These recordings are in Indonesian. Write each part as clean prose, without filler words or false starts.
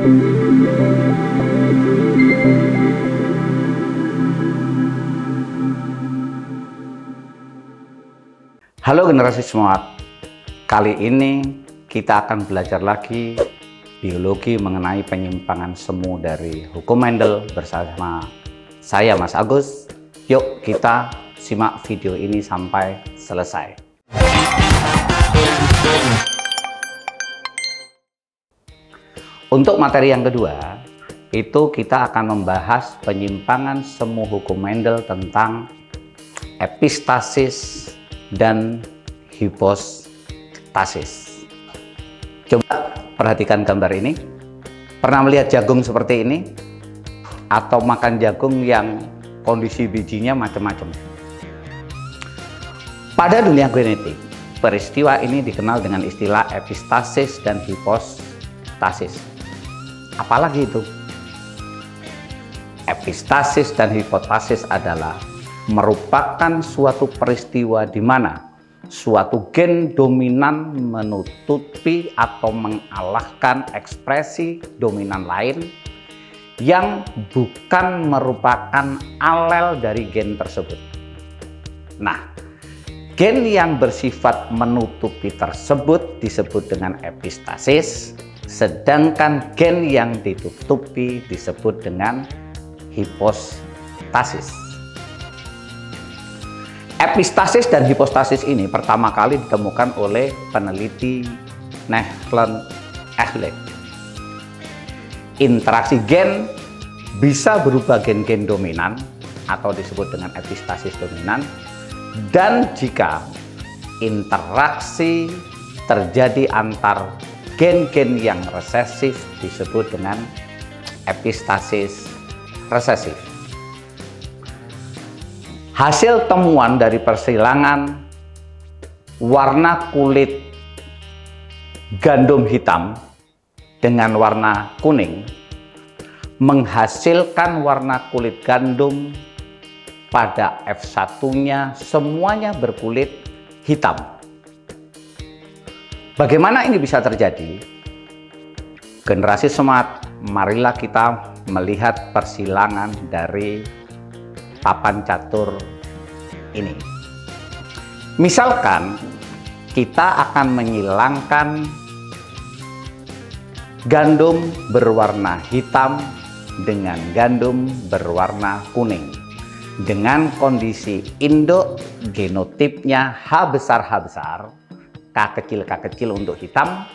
Halo generasi semangat, kali ini kita akan belajar lagi biologi mengenai penyimpangan semu dari hukum Mendel bersama saya Mas Agus. Yuk kita simak video ini sampai selesai. Untuk materi yang kedua, itu kita akan membahas penyimpangan semu hukum Mendel tentang epistasis dan hipostasis. Coba perhatikan gambar ini. Pernah melihat jagung seperti ini? Atau makan jagung yang kondisi bijinya macam-macam? Pada dunia genetik, peristiwa ini dikenal dengan istilah epistasis dan hipostasis. Apalagi itu? Epistasis dan hipostasis adalah merupakan suatu peristiwa di mana suatu gen dominan menutupi atau mengalahkan ekspresi dominan lain yang bukan merupakan alel dari gen tersebut. Nah, gen yang bersifat menutupi tersebut disebut dengan epistasis, sedangkan gen yang ditutupi disebut dengan hipostasis. Epistasis dan hipostasis ini pertama kali ditemukan oleh peneliti Nehlen Ehlek. Interaksi gen bisa berubah gen-gen dominan atau disebut dengan epistasis dominan, dan jika interaksi terjadi antar gen-gen yang resesif disebut dengan epistasis resesif. Hasil temuan dari persilangan warna kulit gandum hitam dengan warna kuning menghasilkan warna kulit gandum pada F1-nya semuanya berkulit hitam. Bagaimana ini bisa terjadi? Generasi semangat, marilah kita melihat persilangan dari papan catur ini. Misalkan kita akan menyilangkan gandum berwarna hitam dengan gandum berwarna kuning dengan kondisi induk genotipnya H besar K kecil untuk hitam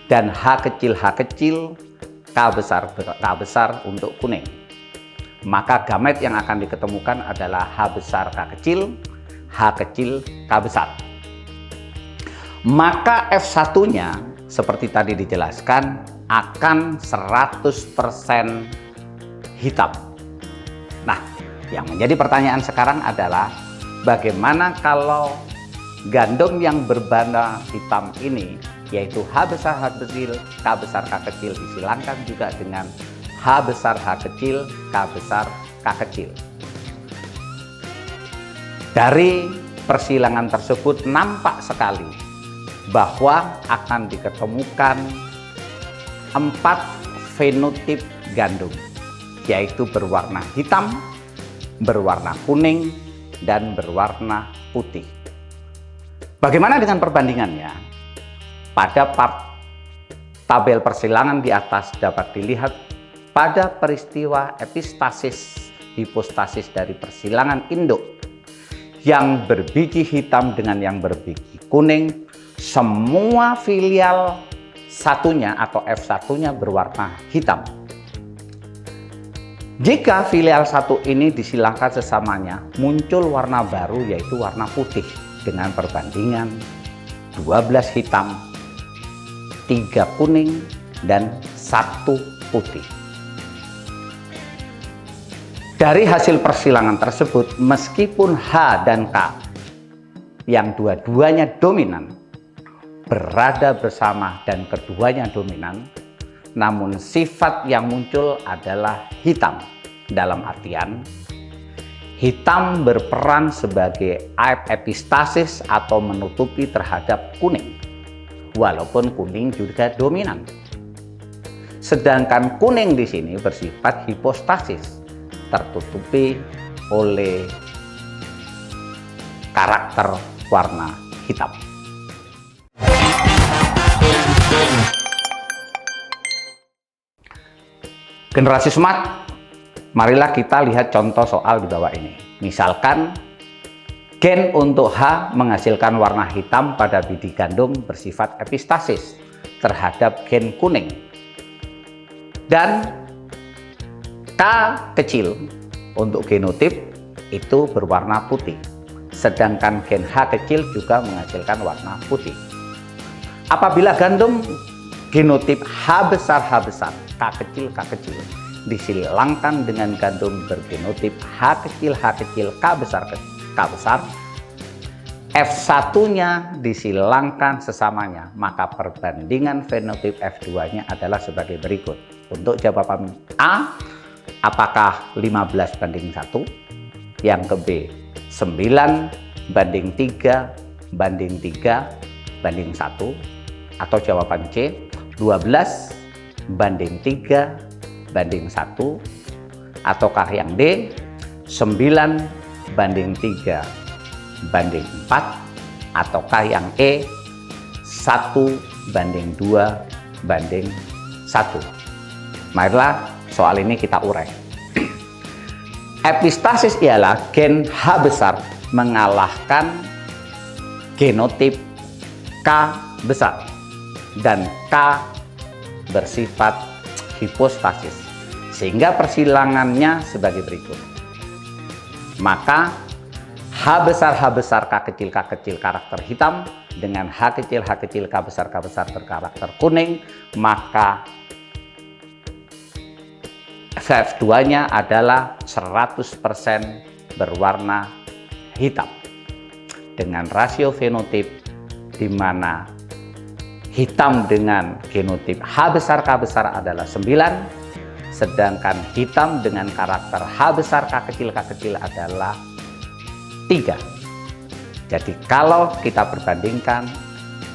dan H kecil K besar untuk kuning. Maka gamet yang akan diketemukan adalah H besar K kecil K besar. Maka F1-nya seperti tadi dijelaskan akan 100% hitam. Nah, yang menjadi pertanyaan sekarang adalah bagaimana kalau gandum yang berwarna hitam ini, yaitu H besar K kecil disilangkan juga dengan H besar K kecil. Dari persilangan tersebut nampak sekali bahwa akan diketemukan 4 fenotip gandum, yaitu berwarna hitam, berwarna kuning, dan berwarna putih. Bagaimana dengan perbandingannya? Pada tabel persilangan di atas dapat dilihat pada peristiwa epistasis hipostasis dari persilangan induk yang berbiji hitam dengan yang berbiji kuning, semua filial satunya atau F1-nya berwarna hitam. Jika filial satu ini disilangkan sesamanya, muncul warna baru yaitu warna putih dengan perbandingan 12 hitam, 3 kuning, dan 1 putih. Dari hasil persilangan tersebut, meskipun H dan K yang dua-duanya dominan berada bersama dan keduanya dominan, namun sifat yang muncul adalah hitam. Dalam artian, hitam berperan sebagai epistasis atau menutupi terhadap kuning, walaupun kuning juga dominan. Sedangkan kuning di sini bersifat hipostasis, tertutupi oleh karakter warna hitam. Generasi smart, marilah kita lihat contoh soal di bawah ini. Misalkan gen untuk H menghasilkan warna hitam pada biji gandum bersifat epistasis terhadap gen kuning. Dan K kecil untuk genotip itu berwarna putih. Sedangkan gen H kecil juga menghasilkan warna putih. Apabila gandum genotip H besar, K kecil disilangkan dengan gandum bergenotip H kecil, K besar, F1-nya disilangkan sesamanya, maka perbandingan fenotip F2-nya adalah sebagai berikut. Untuk jawaban A, apakah 15 banding 1? Yang ke B, 9 banding 3 banding 3 banding 1? Atau jawaban C, 12 banding 3 banding 1, ataukah yang D 9 banding 3 banding 4, ataukah yang E 1 banding 2 banding 1. Marilah soal ini kita urai. Epistasis ialah gen H besar mengalahkan genotip K besar dan K bersifat hipostasis, sehingga persilangannya sebagai berikut. Maka H besar, K kecil karakter hitam dengan H kecil, K besar berkarakter kuning, maka F2-nya adalah 100% berwarna hitam dengan rasio fenotip di mana hitam dengan genotip H besar, K besar adalah 9, sedangkan hitam dengan karakter H besar, K kecil adalah 3. Jadi kalau kita perbandingkan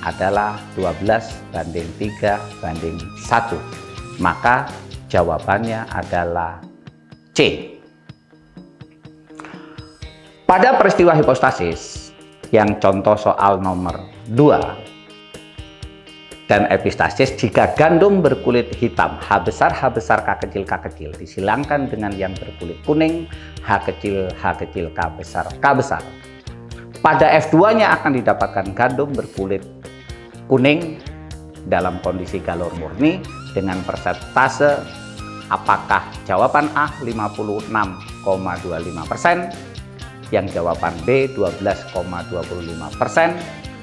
adalah 12 banding 3 banding 1, maka jawabannya adalah C. Pada peristiwa hipostasis yang contoh soal nomor 2 dan epistasis, jika gandum berkulit hitam H besar, K kecil disilangkan dengan yang berkulit kuning H kecil, K besar. Pada F2-nya akan didapatkan gandum berkulit kuning dalam kondisi galur murni dengan persentase apakah jawaban A 56,25%, yang jawaban B 12,25%,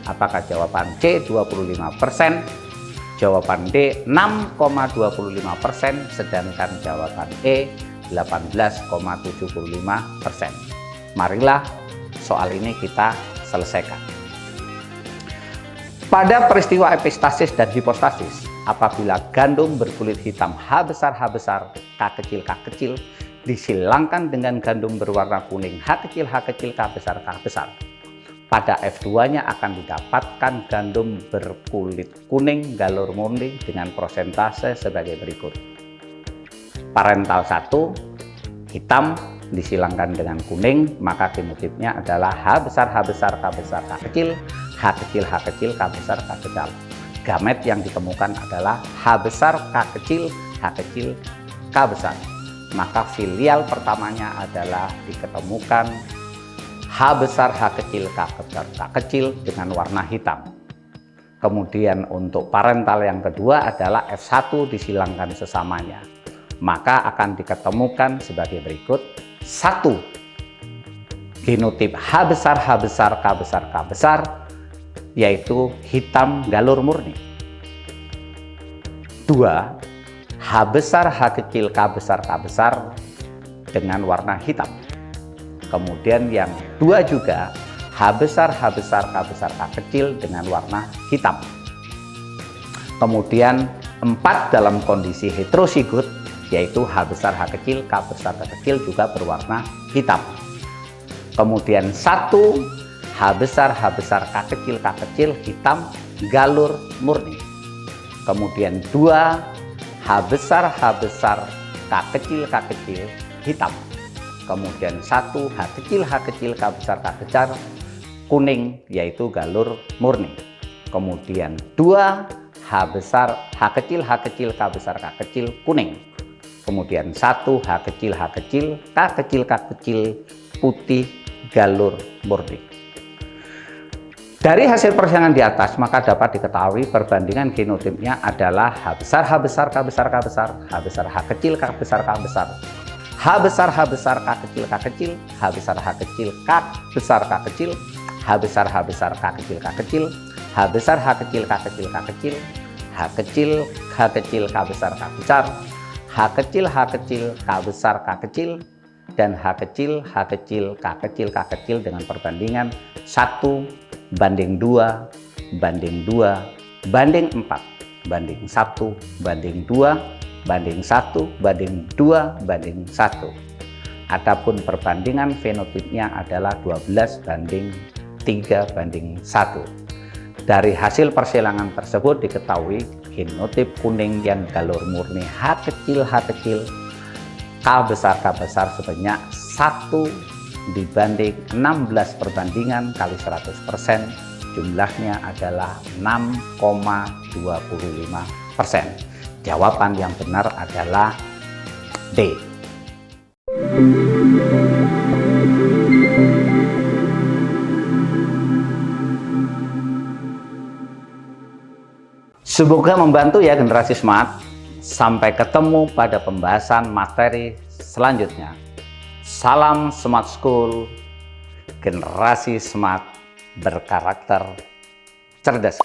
apakah jawaban C 25%, jawaban D 6,25%, sedangkan jawaban E 18,75%. Marilah soal ini kita selesaikan. Pada peristiwa epistasis dan hipostasis, apabila gandum berkulit hitam H besar, K kecil disilangkan dengan gandum berwarna kuning H kecil, K besar. Pada F2-nya akan didapatkan gandum berkulit kuning galur murni dengan persentase sebagai berikut. Parental 1 hitam disilangkan dengan kuning, maka genotipnya adalah H besar, K kecil, K besar. Gamet yang ditemukan adalah H besar, K kecil, K besar. Maka filial pertamanya adalah diketemukan H besar, K kecil dengan warna hitam. Kemudian untuk parental yang kedua adalah F1 disilangkan sesamanya. Maka akan diketemukan sebagai berikut. 1. Genotip H besar, K besar, yaitu hitam galur murni. 2. H besar, K besar dengan warna hitam. Kemudian yang 2 juga H besar, K kecil dengan warna hitam. Kemudian 4 dalam kondisi heterozigot, yaitu H besar, K kecil juga berwarna hitam. Kemudian 1 H besar, K kecil hitam galur murni. Kemudian 2 H H besar, K kecil hitam. Kemudian 1 H kecil K besar kuning, yaitu galur murni. Kemudian 2 H kecil K besar kuning. Kemudian 1 H kecil K kecil putih, galur murni. Dari hasil persamaan di atas, maka dapat diketahui perbandingan genotipnya adalah H besar K besar, H kecil K besar, H besar K kecil, H besar K kecil, H besar K kecil, H besar K besar H kecil, H besar H kecil, H kecil K besar K besar, H kecil K besar K kecil, dan H kecil K kecil dengan perbandingan 1 banding 2 banding 2 banding 4 banding 1 banding 2 banding 1 banding 2 banding 1. Adapun perbandingan fenotipnya adalah 12 banding 3 banding 1. Dari hasil persilangan tersebut diketahui genotip kuning yang galur murni H kecil K besar sebanyak 1 dibanding 16 perbandingan kali 100%, jumlahnya adalah 6,25%. Jawaban yang benar adalah D. Semoga membantu ya generasi smart. Sampai ketemu pada pembahasan materi selanjutnya. Salam Smart School, generasi smart berkarakter cerdas.